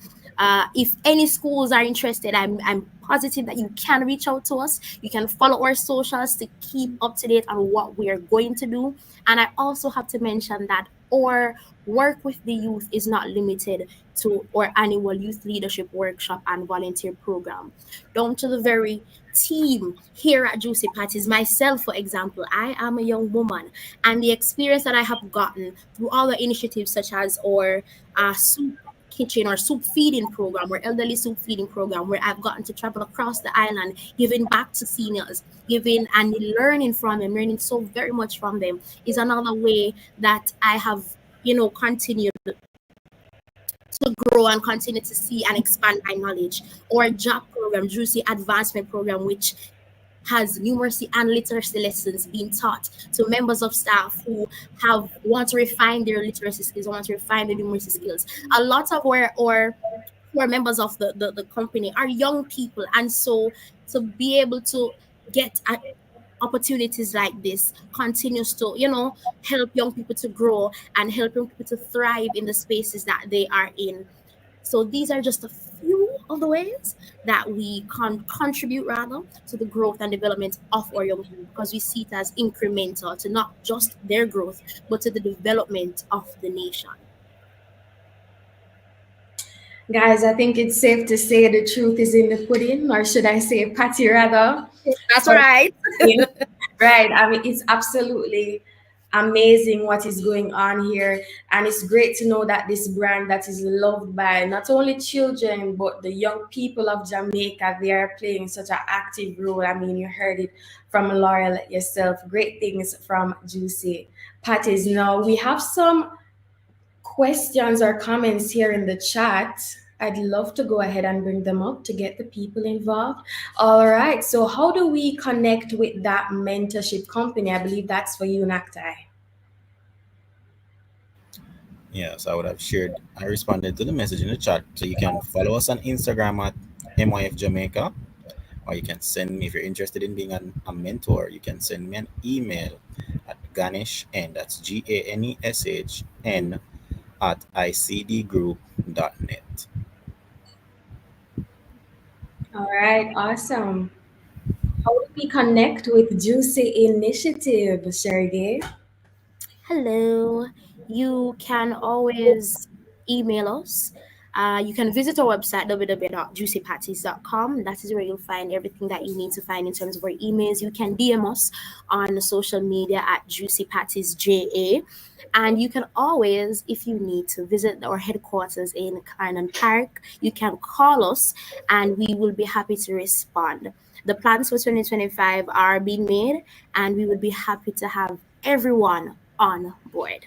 If any schools are interested, I'm positive that you can reach out to us. You can follow our socials to keep up to date on what we are going to do. And I also have to mention that our work with the youth is not limited to our annual youth leadership workshop and volunteer program. Down to the very team here at Juici Patties, myself, for example, I am a young woman, and the experience that I have gotten through all the initiatives such as our soup kitchen or soup feeding program or elderly soup feeding program, where I've gotten to travel across the island, giving back to seniors, giving and learning from them, learning so very much from them, is another way that I have continue to grow and continue to see and expand my knowledge. Or job program, Juici advancement program, which has numeracy and literacy lessons being taught to members of staff who want to refine their literacy skills, want to refine their numeracy skills. A lot of our who are members of the company are young people, and so to be able to get opportunities like this continues to help young people to grow and help young people to thrive in the spaces that they are in. So these are just a few of the ways that we can contribute rather to the growth and development of our young people, because we see it as incremental to not just their growth but to the development of the nation. Guys, I think it's safe to say the truth is in the pudding, or should I say Patty rather? That's right. Right. I mean, it's absolutely amazing what is going on here. And it's great to know that this brand that is loved by not only children, but the young people of Jamaica, they are playing such an active role. I mean, you heard it from Laurel yourself. Great things from Juici. Patties, now we have some questions or comments here in the chat. I'd love to go ahead and bring them up to get the people involved. All right. So how do we connect with that mentorship company? I believe that's for you, Nactie. Yes, I would have shared. I responded to the message in the chat. So you can follow us on Instagram at MYF Jamaica, or you can send me, if you're interested in being a mentor, you can send me an email at Ganesh, and that's GANESHN at icdgroup.net. All right, awesome. How do we connect with Juici Initiative, Sheri-Gaye? Hello. You can always email us. You can visit our website, www.juicipatties.com. That is where you'll find everything that you need to find in terms of our emails. You can DM us on social media at JuiciPattiesJA. And you can always, if you need to, visit our headquarters in Clarendon Park. You can call us and we will be happy to respond. The plans for 2025 are being made, and we would be happy to have everyone on board.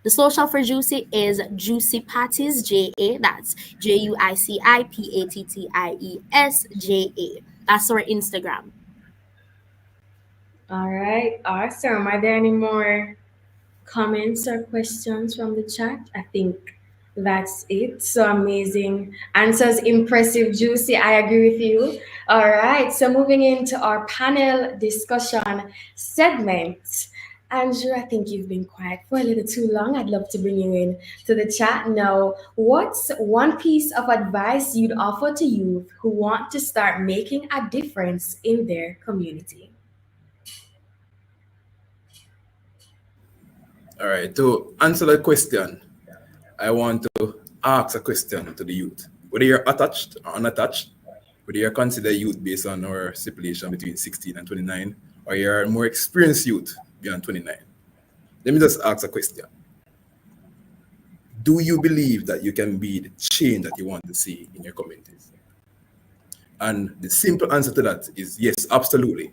The social for Juici is Juici Patties JA. That's JuiciPattiesJA. That's our Instagram. All right, awesome. Are there any more comments or questions from the chat? I think that's it. So amazing. Answers impressive, Juici. I agree with you. All right, so moving into our panel discussion segment. Andrew, I think you've been quiet for a little too long. I'd love to bring you in to the chat now. What's one piece of advice you'd offer to youth who want to start making a difference in their community? All right, to answer that question, I want to ask a question to the youth. Whether you're attached or unattached, whether you're considered youth based on our stipulation between 16 and 29, or you're a more experienced youth beyond 29. Let me just ask a question. Do you believe that you can be the change that you want to see in your communities? And the simple answer to that is yes, absolutely.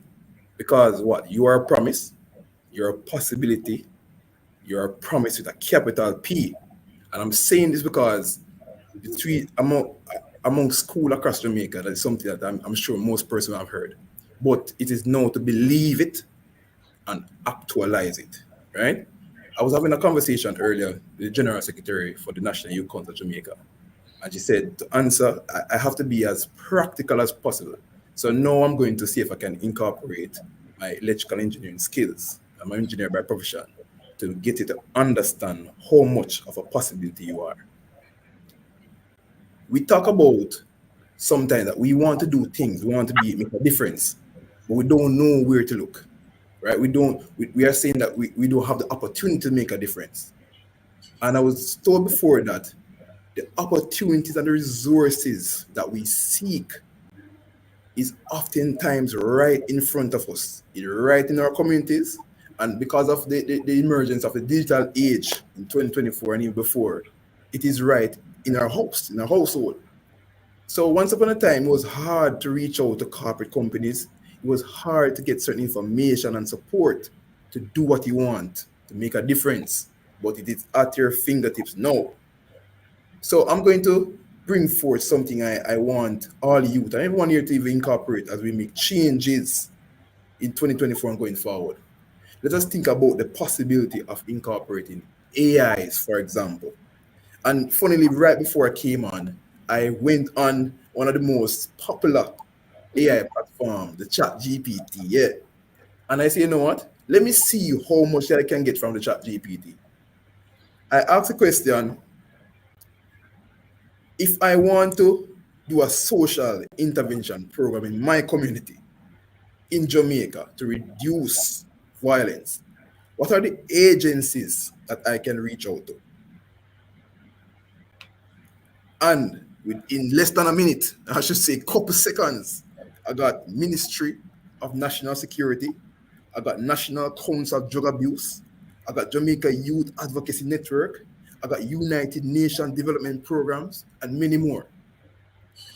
Because what? You are a promise, you're a possibility, you're a promise with a capital P. And I'm saying this because among school across Jamaica, that is something that I'm sure most persons have heard. But it is now to believe it and actualize it, right? I was having a conversation earlier with the General Secretary for the National Youth Council of Jamaica. And she said, to answer, I have to be as practical as possible. So now I'm going to see if I can incorporate my electrical engineering skills. I'm an engineer by profession, to get you to understand how much of a possibility you are. We talk about sometimes that we want to do things, we want to make a difference, but we don't know where to look, right? We are saying that we don't have the opportunity to make a difference. And I was told before that the opportunities and the resources that we seek is oftentimes right in front of us, right in our communities. And because of the emergence of the digital age in 2024 and even before, it is right in our house, in our household. So once upon a time, it was hard to reach out to corporate companies. It was hard to get certain information and support to do what you want. to make a difference, but it is at your fingertips now. So I'm going to bring forth something I want all youth and everyone here to even incorporate as we make changes in 2024 and going forward. Let us think about the possibility of incorporating AIs, for example. And funnily, right before I came on, I went on one of the most popular AI platform, the Chat GPT, yeah. And I say, you know what? Let me see how much I can get from the Chat GPT. I asked the question, if I want to do a social intervention program in my community in Jamaica to reduce violence, what are the agencies that I can reach out to? And within less than a minute, I should say couple seconds, I got Ministry of National Security, I got National Council of Drug Abuse, I got Jamaica Youth Advocacy Network, I got United Nations Development Programs, and many more.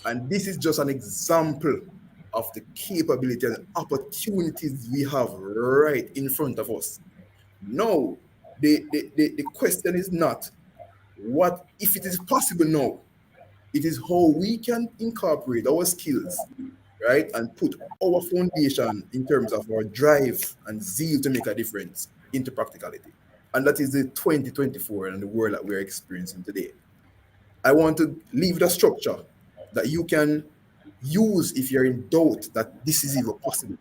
And this is just an example of the capability and opportunities we have right in front of us. No, the question is not what if it is possible now. It is how we can incorporate our skills, right, and put our foundation in terms of our drive and zeal to make a difference into practicality. And that is the 2024 and the world that we're experiencing today. I want to leave the structure that you can use if you're in doubt that this is even possible.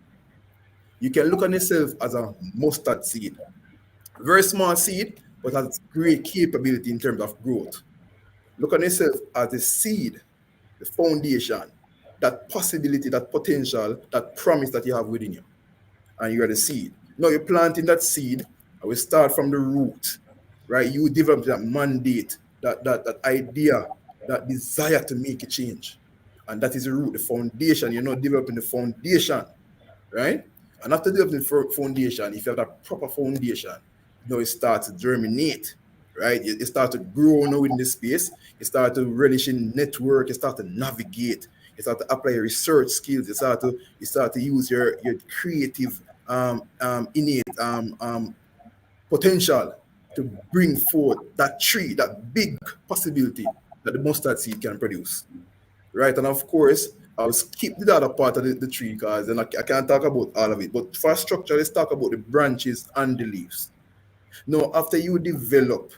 You can look on yourself as a mustard seed, very small seed, but has great capability in terms of growth. Look on yourself as a seed, the foundation, that possibility, that potential, that promise that you have within you. And you are the seed. Now you're planting that seed, and we start from the root, right? You develop that mandate, that idea, that desire to make a change. And that is the root, the foundation. You're not developing the foundation, right? And after developing the foundation, if you have that proper foundation, it starts to germinate, right? You start to grow now in this space. You start to relish in network. You start to navigate. You start to apply your research skills. You start to use your creative innate potential to bring forth that tree, that big possibility that the mustard seed can produce, right? And of course, I'll skip the other part of the tree because then I can't talk about all of it. But for structure, let's talk about the branches and the leaves. Now, after you develop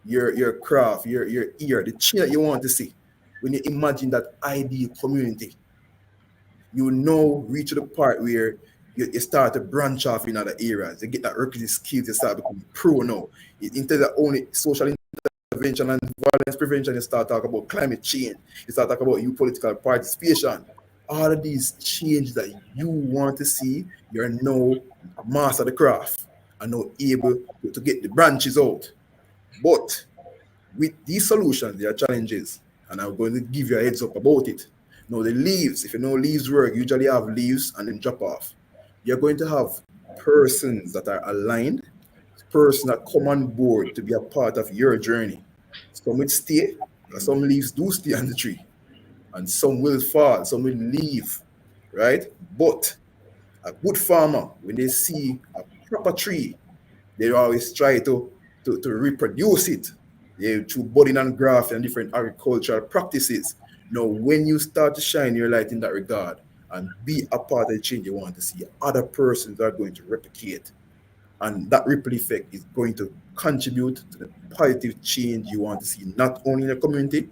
your craft, your ear, the change that you want to see, when you imagine that ideal community, you now reach the part where you start to branch off in other areas. You get that requisite skills, you start becoming pro now. Instead of only social intervention and violence prevention, you start talking about climate change. You start talking about youth political participation. All of these changes that you want to see, you're now a master of the craft and now able to get the branches out. But with these solutions, there are challenges, and I'm going to give you a heads up about it. Now, the leaves, if you know leaves work, you usually have leaves and then drop off. You're going to have persons that are aligned, persons that come on board to be a part of your journey. Some will stay, because some leaves do stay on the tree, and some will fall, some will leave, right? But a good farmer, when they see a proper tree, they always try to reproduce it through budding and graft and different agricultural practices. Now, when you start to shine your light in that regard and be a part of the change you want to see, other persons are going to replicate. And that ripple effect is going to contribute to the positive change you want to see, not only in the community,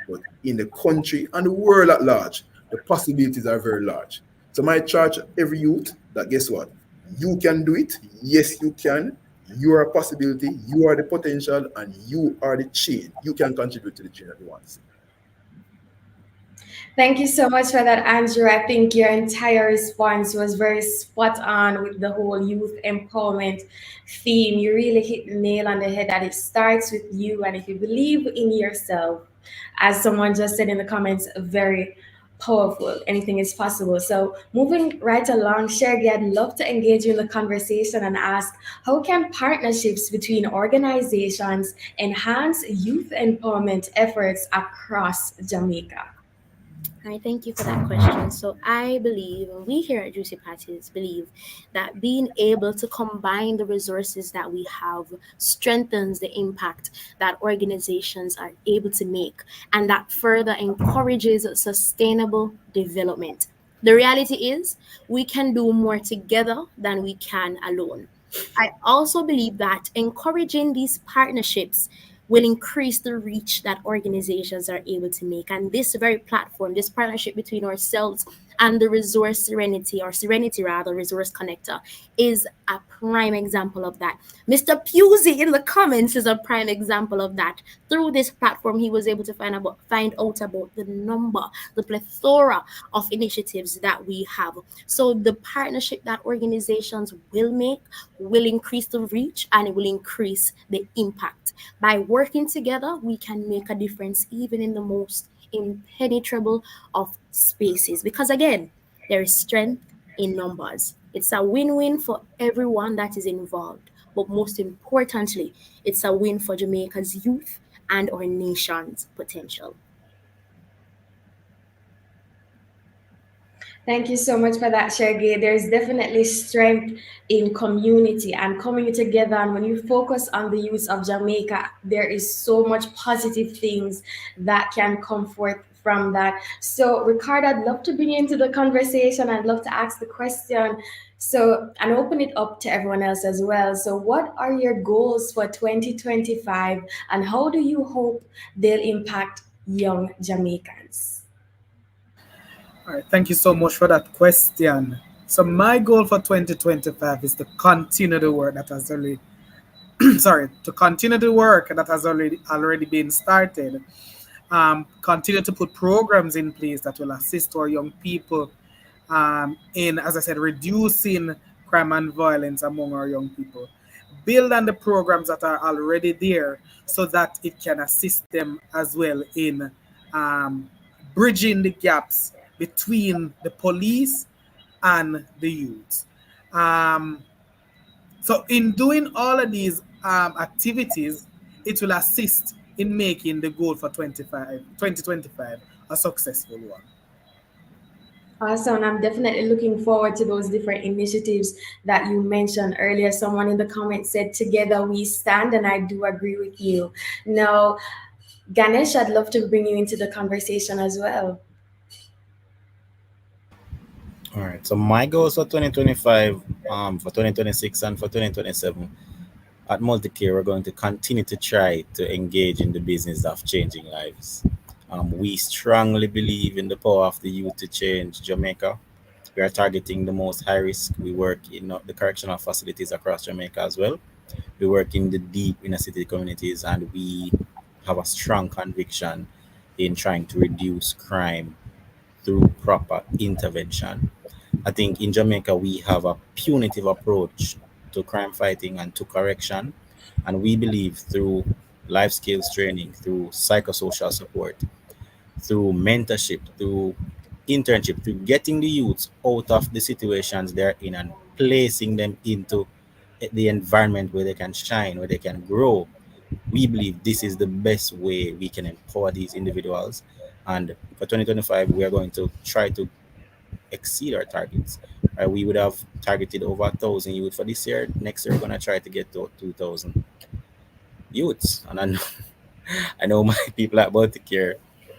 but in the country and the world at large. The possibilities are very large. So my charge to every youth that, guess what? You can do it. Yes, you can. You are a possibility. You are the potential, and you are the change. You can contribute to the change that you want to see. Thank you so much for that, Andrew. I think your entire response was very spot on with the whole youth empowerment theme. You really hit the nail on the head that it starts with you. And if you believe in yourself, as someone just said in the comments, very powerful. Anything is possible. So moving right along, Sheri-Gaye, I'd love to engage you in the conversation and ask, how can partnerships between organizations enhance youth empowerment efforts across Jamaica? Hi, thank you for that question. So I believe, and we here at Juicy Patties believe, that being able to combine the resources that we have strengthens the impact that organizations are able to make, and that further encourages sustainable development. The reality is, we can do more together than we can alone. I also believe that encouraging these partnerships will increase the reach that organizations are able to make. And this very platform, this partnership between ourselves and the resource Serenity, or Serenity rather, resource connector, is a prime example of that. Mr. Pusey in the comments is a prime example of that. Through this platform, he was able to find out about the number, the plethora of initiatives that we have. So the partnership that organizations will make will increase the reach and it will increase the impact. By working together, we can make a difference even in the most impenetrable of spaces. Because again, there is strength in numbers. It's a win win for everyone that is involved. But most importantly, it's a win for Jamaica's youth and our nation's potential. Thank you so much for that, Sheri-Gaye. There's definitely strength in community and coming together. And when you focus on the youth of Jamaica, there is so much positive things that can come forth from that. So, Ricardo, I'd love to bring you into the conversation. I'd love to ask the question. So, and open it up to everyone else as well. So, what are your goals for 2025 and how do you hope they'll impact young Jamaicans? All right, thank you so much for that question. So my goal for 2025 is to continue the work that has already to continue the work that has already been started. Continue to put programs in place that will assist our young people in, as I said, reducing crime and violence among our young people. Build on the programs that are already there so that it can assist them as well in um, bridging the gaps between the police and the youth. Um, so, in doing all of these activities, it will assist in making the goal for 2025 a successful one. Awesome. I'm definitely looking forward to those different initiatives that you mentioned earlier. Someone in the comments said, "Together we stand," and I do agree with you. Now, Ganesh, I'd love to bring you into the conversation as well. All right. So my goals for 2025, for 2026 and for 2027 at Multicare, we're going to continue to try to engage in the business of changing lives. We strongly believe in the power of the youth to change Jamaica. We are targeting the most high risk. We work in the correctional facilities across Jamaica as well. We work in the deep inner city communities, and we have a strong conviction in trying to reduce crime through proper intervention. I think in Jamaica we have a punitive approach to crime fighting and to correction, and we believe through life skills training, through psychosocial support, through mentorship, through internship, through getting the youths out of the situations they're in and placing them into the environment where they can shine, where they can grow. We believe this is the best way we can empower these individuals. And for 2025, we are going to try to exceed our targets. We would have targeted over 1,000 youth for this year. Next year, we're going to try to get to 2,000 youths. And I know my people at Baltic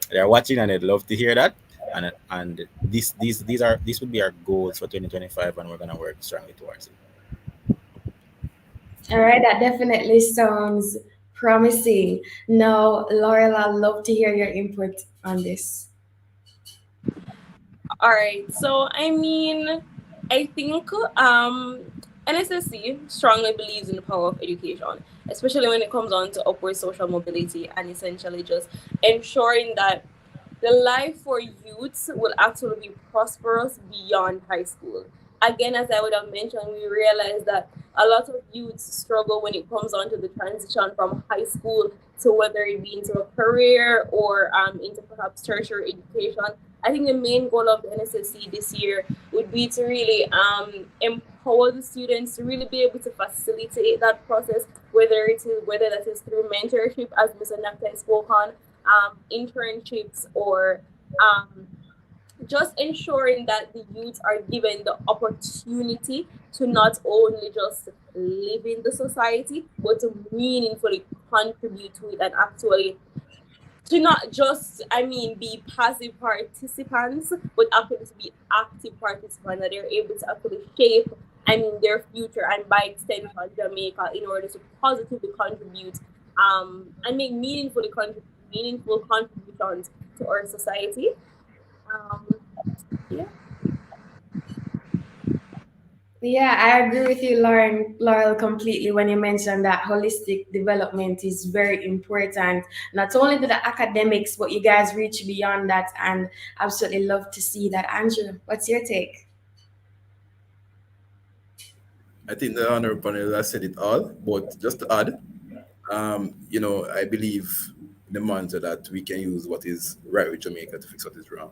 they're watching and they'd love to hear that. And these would be our goals for 2025, and we're gonna work strongly towards it. All right, that definitely sounds promising. Now, Laurel, I'd love to hear your input on this. All right. So I think NSSC strongly believes in the power of education, especially when it comes on to upward social mobility and essentially just ensuring that the life for youths will actually be prosperous beyond high school. Again, as I would have mentioned, we realize that a lot of youths struggle when it comes on to the transition from high school to whether it be into a career or into perhaps tertiary education. I think the main goal of the NSSC this year would be to really empower the students to really be able to facilitate that process, whether that is through mentorship, as Mr. Nactie spoke on, internships, or just ensuring that the youth are given the opportunity to not only just live in the society, but to meaningfully contribute to it and actually to not just, I mean, be passive participants, but actually to be active participants, that they're able to actually shape, I mean, their future and by extension Jamaica in order to positively contribute and make meaningful contributions to our society. Um, yeah. Yeah, I agree with you, Laurel, completely when you mentioned that holistic development is very important. Not only to the academics, but you guys reach beyond that, and absolutely love to see that. Andrew, what's your take? I think the honorable panel has said it all, but just to add, I believe in the mantra that we can use what is right with Jamaica to fix what is wrong.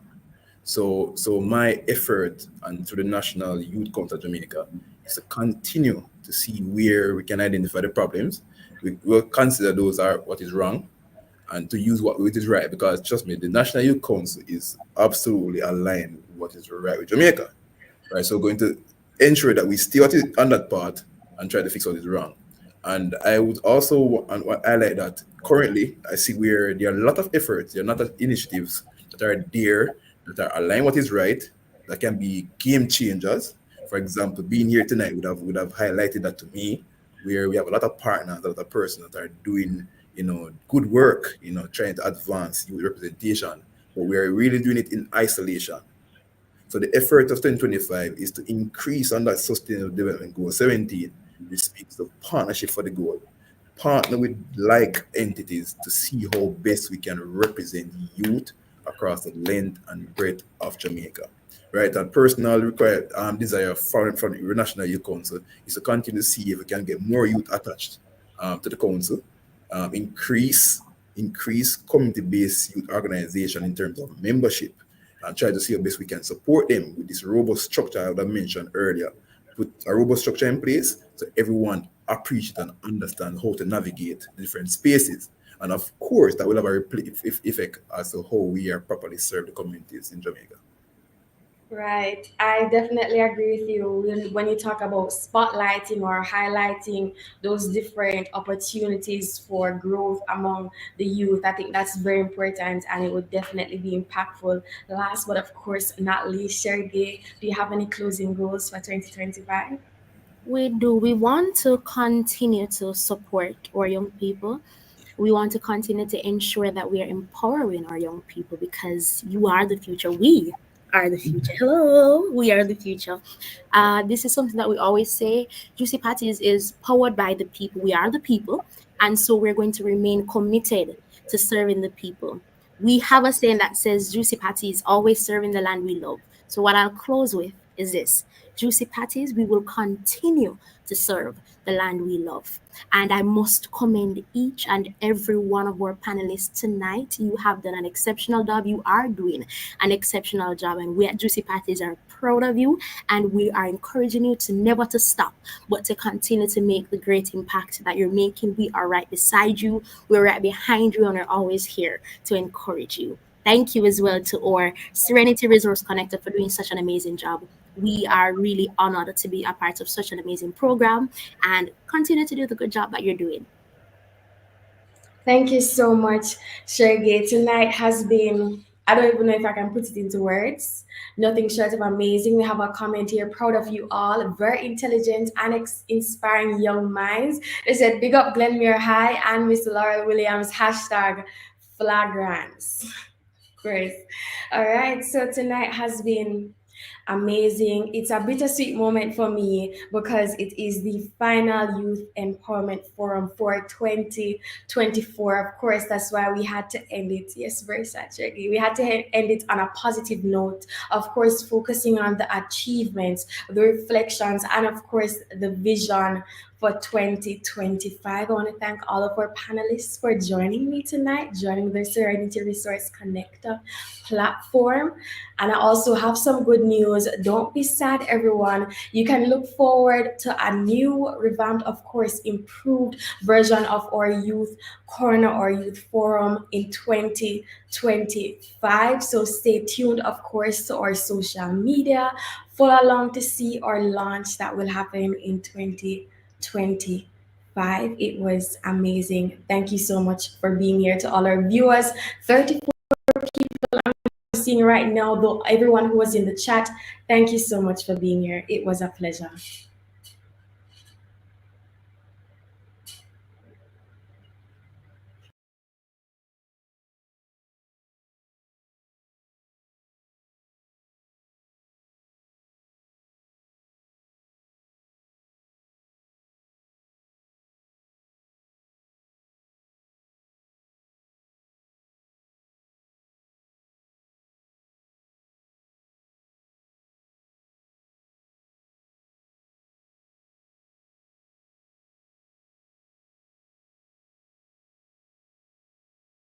So my effort and through the National Youth Council of Jamaica is to continue to see where we can identify the problems. We will consider those are what is wrong and to use what is right, because trust me, the National Youth Council is absolutely aligned with what is right with Jamaica. Right. So going to ensure that we stay on that part and try to fix what is wrong. And I would also highlight that currently I see where there are a lot of efforts, there are a lot of initiatives that are there that are aligned what is right, that can be game changers. For example, being here tonight would have highlighted that to me, where we have a lot of partners, a lot of persons that are doing, good work, trying to advance youth representation, but we are really doing it in isolation. So the effort of 2025 is to increase on that Sustainable Development Goal 17, which speaks of partnership for the goal. Partner with like entities to see how best we can represent youth across the length and breadth of Jamaica. Right, and personal required desire from the National Youth Council is to continue to see if we can get more youth attached to the council, increase community-based youth organization in terms of membership, and try to see how best we can support them with this robust structure I would have mentioned earlier. Put a robust structure in place so everyone appreciate and understand how to navigate the different spaces. And of course, that will have a effect as to how we are properly serve the communities in Jamaica. Right. I definitely agree with you when you talk about spotlighting or highlighting those different opportunities for growth among the youth. I think that's very important and it would definitely be impactful. Last but of course not least, Sheri-Gaye, do you have any closing goals for 2025? We do. We want to continue to support our young people. We want to continue to ensure that we are empowering our young people because you are the future. We are the future. Hello, we are the future. This is something that we always say. Juicy Patties is powered by the people. We are the people. And so we're going to remain committed to serving the people. We have a saying that says Juicy Patties always serving the land we love. So what I'll close with is this. Juicy Patties, we will continue to serve the land we love. And I must commend each and every one of our panelists tonight. You have done an exceptional job. You are doing an exceptional job. And we at Juicy Patties are proud of you. And we are encouraging you to never to stop, but to continue to make the great impact that you're making. We are right beside you. We're right behind you and are always here to encourage you. Thank you as well to our Serenity Resource Connector for doing such an amazing job. We are really honored to be a part of such an amazing program and continue to do the good job that you're doing. Thank you so much, Sheri-Gaye. Tonight has been, I don't even know if I can put it into words, nothing short of amazing. We have a comment here, proud of you all, very intelligent and inspiring young minds. They said, big up Glenmere High and Mr. Laurel Williams, hashtag flagrants. Great. All right, so tonight has been amazing. It's a bittersweet moment for me because it is the final Youth Empowerment Forum for 2024. Of course, that's why we had to end it. Yes, very sad, Sheri. We had to end it on a positive note. Of course, focusing on the achievements, the reflections, and of course, the vision for 2025. I want to thank all of our panelists for joining me tonight, joining the Serenity Resource Connector platform. And I also have some good news. news. Don't be sad, everyone. You can look forward to a new, revamped, of course, improved version of our youth corner or youth forum in 2025. So stay tuned, of course, to our social media. Follow along to see our launch that will happen in 2025. It was amazing. Thank you so much for being here. To all our viewers, 34 people I'm seeing right now, though everyone who was in the chat, thank you so much for being here. It was a pleasure.